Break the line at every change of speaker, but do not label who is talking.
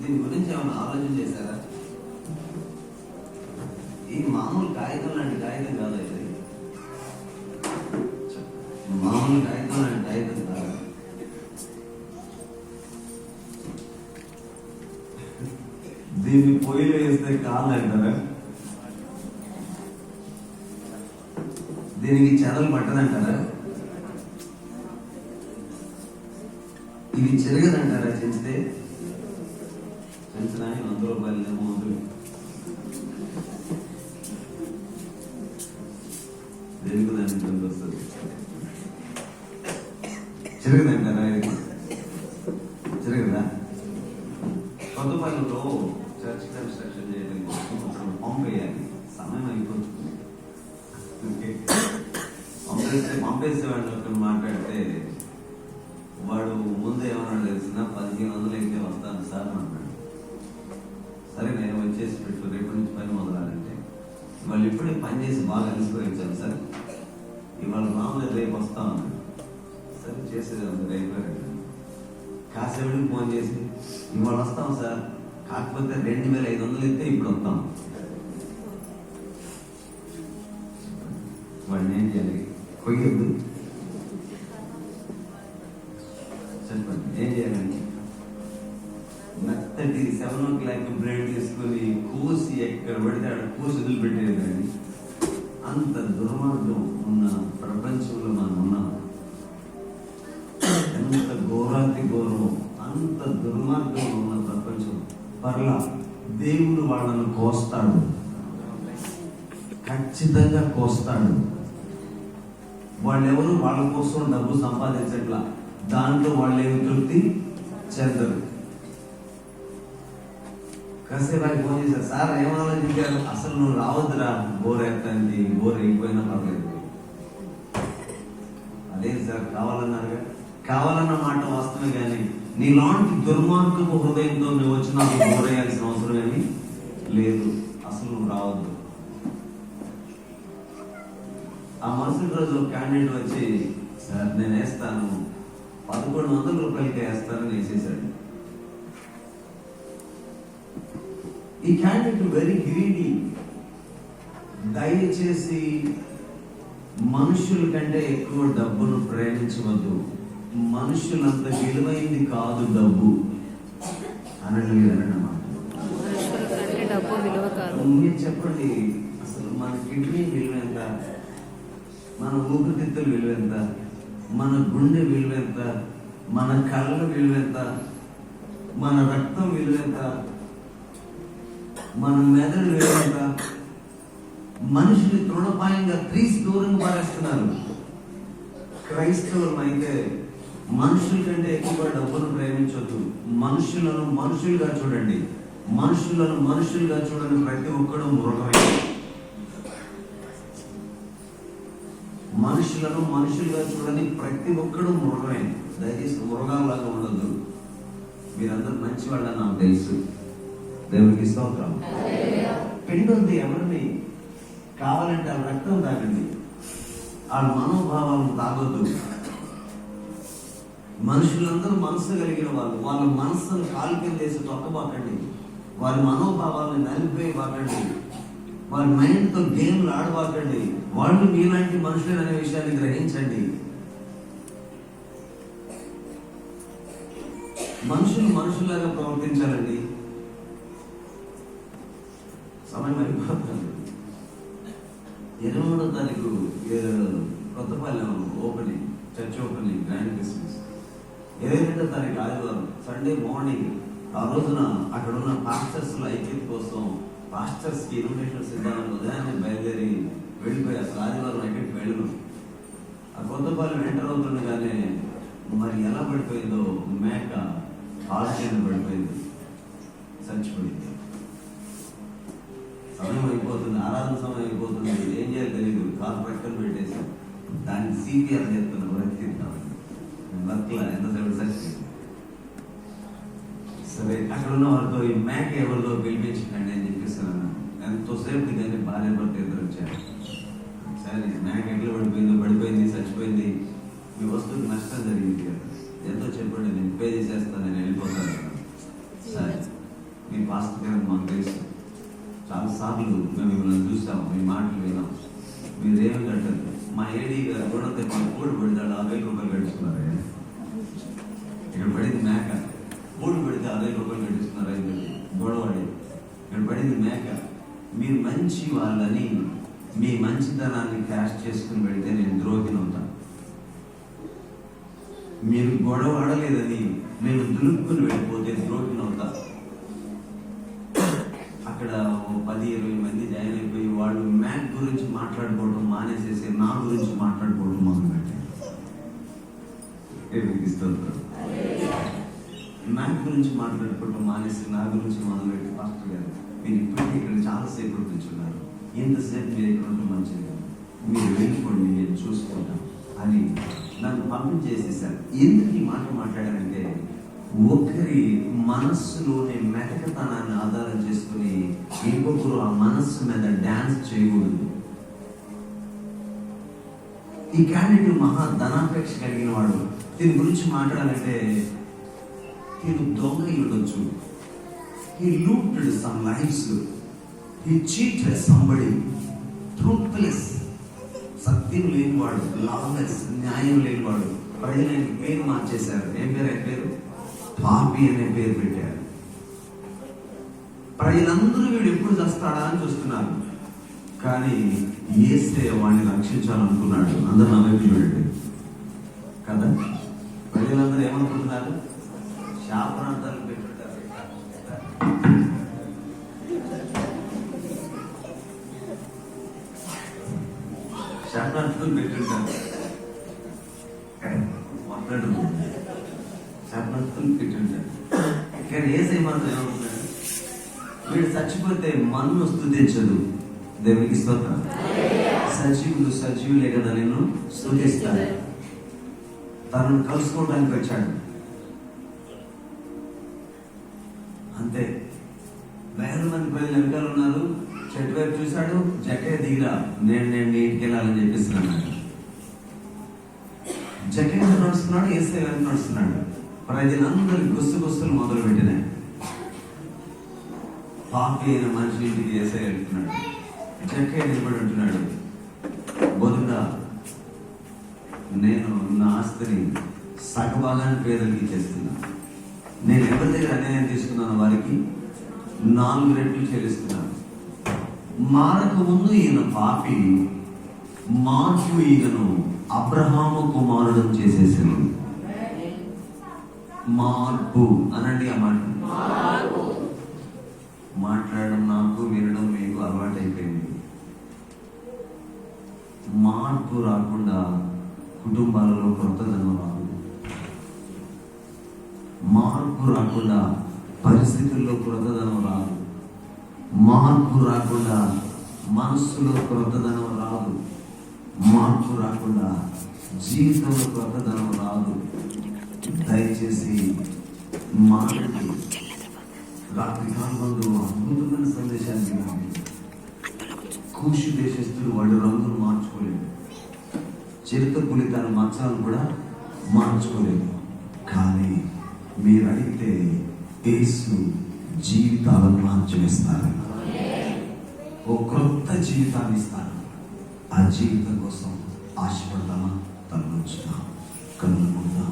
దీని గురించి ఏమైనా ఆలోచన చేశారా? ఈ మామూలు కాగితం లాంటి కాగితం కాదా ఇది? మామూలు కాగితం లాంటి కాగితం కాదా? దీన్ని పొయ్యిలో వేస్తే కాదంటారా? దీనికి చెదలు పట్టదంటారా? ఇది చెరగదంటారా? చెంచితే చెంచనా 100 రూపాయలు అమౌంట్ దేనికి దానికి కొంత వస్తుంది. చెరగదంటారా? ఇది చెరగదా? కొత్తపల్లిలో చర్చ్ కన్స్ట్రక్షన్ చేయడం కోసం పంపేయాలి. సమయం అయిపోతుంది. పంపేసేవాడిని ఒకరు మాట్లాడితే వాడు ముందు ఏమన్నాడు తెలిసిన 1500 అయితే వస్తాను సార్ అన్నాడు. సరే నేను వచ్చేసి పెట్టు, రేపు నుంచి పని మొదలాలంటే వాళ్ళు ఇప్పుడే పని చేసి బాగా అలసిపోయించాను సార్, ఇవాళ మామూలు రేపు వస్తాం అన్నాడు. సరే చేసేది రేపు కాసేపటికి ఫోన్ చేసి ఇవాళ వస్తాం సార్, కాకపోతే 2500 అయితే ఇప్పుడు వస్తాం. వాడిని ఏం చేయాలి? కొయ్యద్దు. చెప్పండి ఏం చేయాలండి? మెత్తటి 7 o'clock బ్రెడ్ తీసుకొని కూసి ఎక్కడ పడితే అక్కడ కూసి వదిలిపెట్టేదండి. అంత దుర్మార్గం ఉన్న ప్రపంచంలో మనం ఉన్నాం. ఎంత ఘోరాతి ఘోరం, అంత దుర్మార్గం ఉన్న ప్రపంచం. పర్లా దేవుడు వాళ్ళను కోస్తాడు, ఖచ్చితంగా కోస్తాడు. వాళ్ళెవరు వాళ్ళ కోసం డబ్బు సంపాదించట్లా, దాంట్లో వాళ్ళు ఏమి తృప్తి చెందరు. కాసేపు ఫోన్ చేశారు, సార్ ఏం ఆలోచించారు? అసలు నువ్వు రావద్దురా, బోర్ ఎత్తండి, బోర్ అయిపోయినా పర్లేదు. అదే సార్ కావాలన్నారుగా. కావాలన్న మాట వాస్తవమే, కానీ నీలాంటి దుర్మార్గపు హృదయంతో నువ్వు వచ్చి నాకు బోర్ వేయాల్సిన అవసరం ఏమి లేదు. అసలు నువ్వు రావద్దు. ఆ మరుసటి రోజు క్యాండిడేట్ వచ్చి, సార్ నేను వేస్తాను 1100 రూపాయలకి వేస్తానని వేసేసాడు. ఈ క్యాండిడేట్ వెరీ గ్రీడీ. దయచేసి మనుషుల కంటే ఎక్కువ డబ్బును ప్రేమించవద్దు. మనుషులంత విలువైంది కాదు డబ్బు అనమాట. మీరు చెప్పండి, అసలు మన కిడ్నీ విలువ ఎంత? మన ఊపిరితిత్తుల విలువ ఎంత? మన గుండె విలువ ఎంత? మన కళ్ళ విలువ ఎంత? మన రక్తం విలువ ఎంత? మన మెదడు విలువ ఎంత? మనుషులు తృణపాయంగా తీసి దూరంగా పారేస్తున్నారు. క్రైస్తవులు అయితే మనుషుల కంటే ఎక్కువ డబ్బును ప్రేమించొద్దు. మనుషులను మనుషులుగా చూడండి. మనుషులను మనుషులుగా చూడని ప్రతి ఒక్కడు మృగమే. మనుషులను మనుషులుగా చూడని ప్రతి ఒక్కడు మృగమే. దయచేసి మృగాలాగా ఉండదు. మీరందరూ మంచి వాళ్ళని నాకు తెలుసు. దేవునికి స్తోత్రం. పిండి ఉంది, ఎవరిని కావాలంటే ఆ రక్తం తాగండి, ఆ మనోభావాలను తాగొద్దు. మనుషులందరూ మనసు కలిగిన వాళ్ళు. వాళ్ళ మనసును కాలు కింద వేసి తొక్కబాకండి. వారి మనోభావాలను నలిపేయబాకండి. వారి మైండ్తో గేమ్లు ఆడబాకండి. వాళ్ళు మీలాంటి మనుషులు అనే విషయాన్ని గ్రహించండి. మనుషులు మనుషులాగా ప్రవర్తించాలండి. సమయం అయిపోతుంది. 23వ తారీఖు Kothapalli opening, church opening, grand Christmas. 22వ తారీఖు ఆదివారం సండే మార్నింగ్. ఆ రోజున అక్కడ ఉన్న పాస్టర్స్ ఐక్యత కోసం పాస్టర్స్ కి ఇన్విటేషన్స్ ఇద్దామని ఉదయాన్నే బయలుదేరి వెళ్ళిపోయి అసలు ఆదివారం ఎక్కడికి వెళ్ళను. ఆ కొత్తపల్లి ఎంటర్ అవుతుండగానే మరి ఎలా పడిపోయిందో మేక ఆశ్చర్యం పడిపోయింది, చచ్చిపోయింది. సమయం అయిపోతుంది, ఆరాధన సమయం అయిపోతుంది. ఏం చేయాలి తెలియదు. కాలు పట్టుకొని పెట్టేసి దాన్ని సీపీఆర్ చేస్తున్న బ్రతికిద్దామని వర్క్లా ఎంతసేపు చచ్చిపోయింది. సరే అక్కడ ఉన్న వారితో ఈ మేక ఎవరితో పిలిపించకండి అని చెప్పేసాను. ఎంతోసేపు కానీ భార్య భర్త ఇద్దరు వచ్చారు. సరే మేక ఎట్లా పడిపోయింది, చచ్చిపోయింది, మీ వస్తువుకి నష్టం జరిగింది కదా, ఎంతో చెప్పండి, నేను పే చేసేస్తాను, నేను వెళ్ళిపోతాను. సరే చూసాం, మీ మాటలు విన్నాం. మీరేమి కట్టదు. మా ఏడీ గారు కూడా కూడి పెడతాడు, 50 రూపాయలు గడుచుకున్నారు. ఇక్కడ పడింది మేక, కూడి పెడితే 50 రూపాయలు గడుచుకున్నారు. గొడవడి ఇక్కడ పడింది మేక. మీరు మంచి వాళ్ళని మీ మంచితనాన్ని క్యాష్ చేసుకుని పెడితే నేను ద్రోహినవుతాను. మీరు గొడవ ఆడలేదని నేను దులుపుకుని వెళ్ళిపోతే ద్రోహినవుతా. అక్కడ 10-20 మంది జాయిన్ అయిపోయి వాళ్ళు మ్యాక్ గురించి మాట్లాడుకోవడం మానేసేసి నా గురించి మాట్లాడుకోవడం మొదలుపెట్టారు. మ్యాక్ గురించి మాట్లాడుకోవడం మానేసి నా గురించి మొదలుపెట్టి, పాస్టర్ గారు మీరు ఇప్పటికీ ఇక్కడ చాలాసేపు కూర్చున్నారు, ఎంతసేపు మీరు ఇక్కడ ఉండడం మంచిది కాదు, మీరు వెళ్ళిపోండి, నేను చూసుకుంటాను అని నన్ను పంపించేసేసారు. ఎందుకు ఈ మాట మాట్లాడానంటే, ఒకరి మనస్సులోని మెతకతనాన్ని ఆధారం చేసుకుని ఇంకొకరు ఆ మనస్సు మీద డాన్స్ చేయకూడదు. ఈ క్యాండిడేట్ మహా ధనాపేక్ష కలిగిన వాడు. దీని గురించి మాట్లాడాలంటే తిను దొంగ ఉండొచ్చు. He looted some lives. He cheated somebody. Truthless. సత్యం లేనివాడు, లాలెస్, న్యాయం లేనివాడు. ప్రజలకి పేరు మార్చేశారు. ఏం పేరు? ఆయన పేరు పాపి అనే పేరు పెట్టారు. ప్రజలందరూ వీడు ఎప్పుడు చేస్తాడా అని చూస్తున్నారు. కానీ యేసే వాడిని రక్షించాలనుకున్నాడు. అందరూ నా వైపు చూడండి కదా. ప్రజలందరూ ఏమనుకుంటున్నారు? శాపనార్థాలు పెట్టుంటారు. శాపనార్థాలు పెట్టుంటారు. మాట్లాడు, శాపనార్థాలు పెట్టుంటారు. కానీ యేసే మాత్రం ఏమనుకున్నాడు? వీడు చచ్చిపోతే మన్ను స్తుతించదు. దేవునికి స్తోత్రం. సజీవులు సజీవులే కదా నేను స్తుతిస్తాను. తనను కలుసుకోవడానికి వచ్చాడు అంతే. వేల మంది ప్రజలు వెనకాల ఉన్నారు. చెట్టు వైపు చూశాడు. జకే దిగిరా, నేను ఇంటికి వెళ్ళాలని చెప్పిస్తున్నాడు. జకే వెనక నడుస్తున్నాడు, యేసే వెనక నడుస్తున్నాడు. ప్రజలందరూ గుస్తులు మొదలు పెట్టినాయి. పాపి అయిన మనిషి ఇంటికి యేసే వెళ్తున్నాడు. జకే నిలబడి ఉంటున్నాడు. బదులుగా నేను నా ఆస్తిని సగభాగాన్ని పేదలకి ఇచ్చేస్తున్నా. నేను ఎవరి దగ్గర అన్యాయం తీసుకున్నాను వారికి 4 రెట్లు చెల్లిస్తున్నాను. మారక ముందు ఈయన పాపి, మార్పు ఈయనను అబ్రహాము కుమారుడు చేసేసాను. మార్పు అనండి. ఆ మాట మాట్లాడడం నాకు, వినడం మీకు అలవాటు అయిపోయింది. మార్పు రాకుండా కుటుంబాలలో కొత్తదనం రాదు. మార్పు రాకుండా పరిస్థితుల్లో కొత్తదనం రాదు. మార్పు రాకుండా మనస్సులో కొత్తదనం రాదు. మార్పు రాకుండా జీవితంలో కొత్తదనం రాదు. దయచేసి రాత్రి కాలంలో అద్భుతమైన సందేశాన్ని కూషు దేశస్తులు వాళ్ళు రంగులు మార్చుకోలేదు. చిరుతపులి తన మచ్చలను కూడా మార్చుకోలేదు. కానీ మీరు అడిగితే యేసు జీవితాలను మార్చివేస్తారు. ఓ క్రొత్త జీవితాన్ని ఇస్తారు. ఆ జీవితం కోసం ఆశపడతామా? తల ఉంచుతాం, కన్ను మూద్దాం.